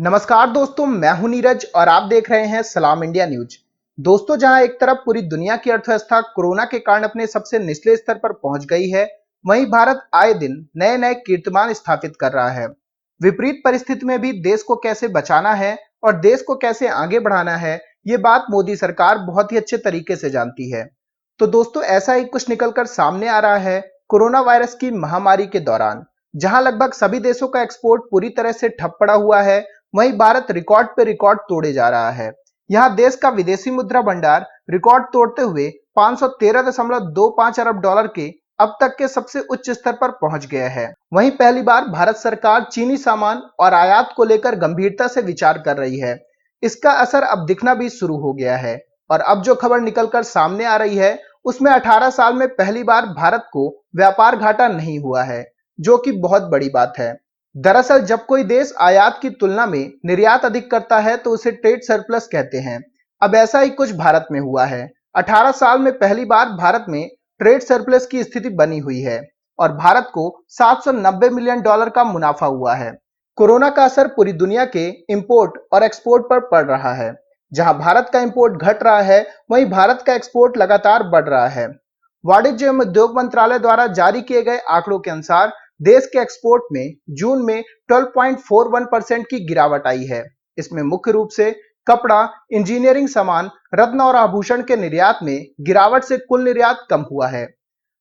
नमस्कार दोस्तों, मैं हूं नीरज और आप देख रहे हैं सलाम इंडिया न्यूज। दोस्तों, जहां एक तरफ पूरी दुनिया की अर्थव्यवस्था कोरोना के कारण अपने सबसे निचले स्तर पर पहुंच गई है, वहीं भारत आए दिन नए नए कीर्तिमान स्थापित कर रहा है। विपरीत परिस्थिति में भी देश को कैसे बचाना है और देश को कैसे आगे बढ़ाना है, ये बात मोदी सरकार बहुत ही अच्छे तरीके से जानती है। तो दोस्तों, ऐसा ही कुछ निकलकर सामने आ रहा है कोरोना वायरस की महामारी के दौरान, जहां लगभग सभी देशों का एक्सपोर्ट पूरी तरह से ठप पड़ा हुआ है। वहीं भारत रिकॉर्ड पे रिकॉर्ड तोड़े जा रहा है। यहाँ देश का विदेशी मुद्रा भंडार रिकॉर्ड तोड़ते हुए 513.25 अरब डॉलर के अब तक के सबसे उच्च स्तर पर पहुंच गया है। वहीं पहली बार भारत सरकार चीनी सामान और आयात को लेकर गंभीरता से विचार कर रही है। इसका असर अब दिखना भी शुरू हो गया है और अब जो खबर निकलकर सामने आ रही है, उसमें 18 साल में पहली बार भारत को व्यापार घाटा नहीं हुआ है, जो कि बहुत बड़ी बात है। दरअसल जब कोई देश आयात की तुलना में निर्यात अधिक करता है तो उसे ट्रेड सरप्लस कहते हैं। अब ऐसा ही कुछ भारत में हुआ है। 18 साल में पहली बार भारत में ट्रेड सरप्लस की स्थिति बनी हुई है और भारत को 790 मिलियन डॉलर का मुनाफा हुआ है। कोरोना का असर पूरी दुनिया के इंपोर्ट और एक्सपोर्ट पर पड़ रहा है। जहां भारत का इंपोर्ट घट रहा है, वहीं भारत का एक्सपोर्ट लगातार बढ़ रहा है। वाणिज्य एवं उद्योग मंत्रालय द्वारा जारी किए गए आंकड़ों के अनुसार देश के एक्सपोर्ट में जून में 12.41% की गिरावट आई है। इसमें मुख्य रूप से कपड़ा, इंजीनियरिंग सामान, रत्न और आभूषण के निर्यात में गिरावट से कुल निर्यात कम हुआ है।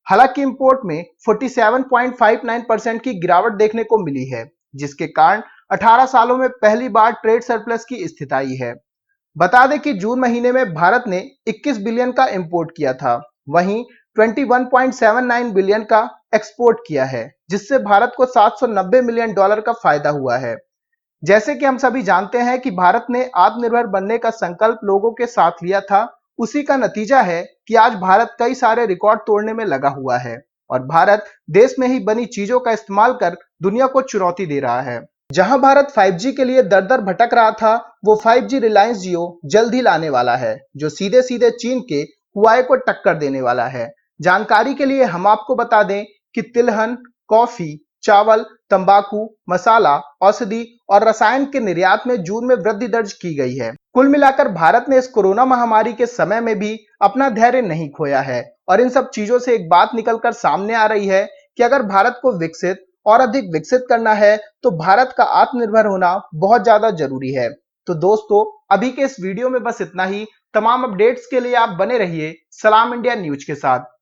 हालांकि इंपोर्ट में 47.59% की गिरावट देखने को मिली है, जिसके कारण 18 सालों में पहली बार ट्रेड सरप्लस की स्थिति आई है। बता दें कि जून महीने में भारत ने 21 बिलियन का इंपोर्ट किया था, वहीं 21.79 बिलियन का एक्सपोर्ट किया है, जिससे भारत को 790 मिलियन डॉलर का फायदा हुआ है। जैसे कि हम सभी जानते हैं कि भारत ने आत्मनिर्भर बनने का संकल्प लोगों के साथ लिया था, उसी का नतीजा है कि आज भारत कई सारे रिकॉर्ड तोड़ने में लगा हुआ है और भारत देश में ही बनी चीजों का इस्तेमाल कर दुनिया को चुनौती दे रहा है। जहां भारत 5G के लिए दर दर भटक रहा था, वो 5G रिलायंस जियो जल्द ही लाने वाला है, जो सीधे सीधे चीन के हुआवे को टक्कर देने वाला है। जानकारी के लिए हम आपको बता दें कि तिलहन, कॉफी, चावल, तंबाकू, मसाला, औषधि और रसायन के निर्यात में जून में वृद्धि दर्ज की गई है। कुल मिलाकर भारत ने इस कोरोना महामारी के समय में भी अपना धैर्य नहीं खोया है और इन सब चीजों से एक बात निकलकर सामने आ रही है कि अगर भारत को विकसित और अधिक विकसित करना है तो भारत का आत्मनिर्भर होना बहुत ज्यादा जरूरी है। तो दोस्तों, अभी के इस वीडियो में बस इतना ही। तमाम अपडेट्स के लिए आप बने रहिए सलाम इंडिया न्यूज के साथ।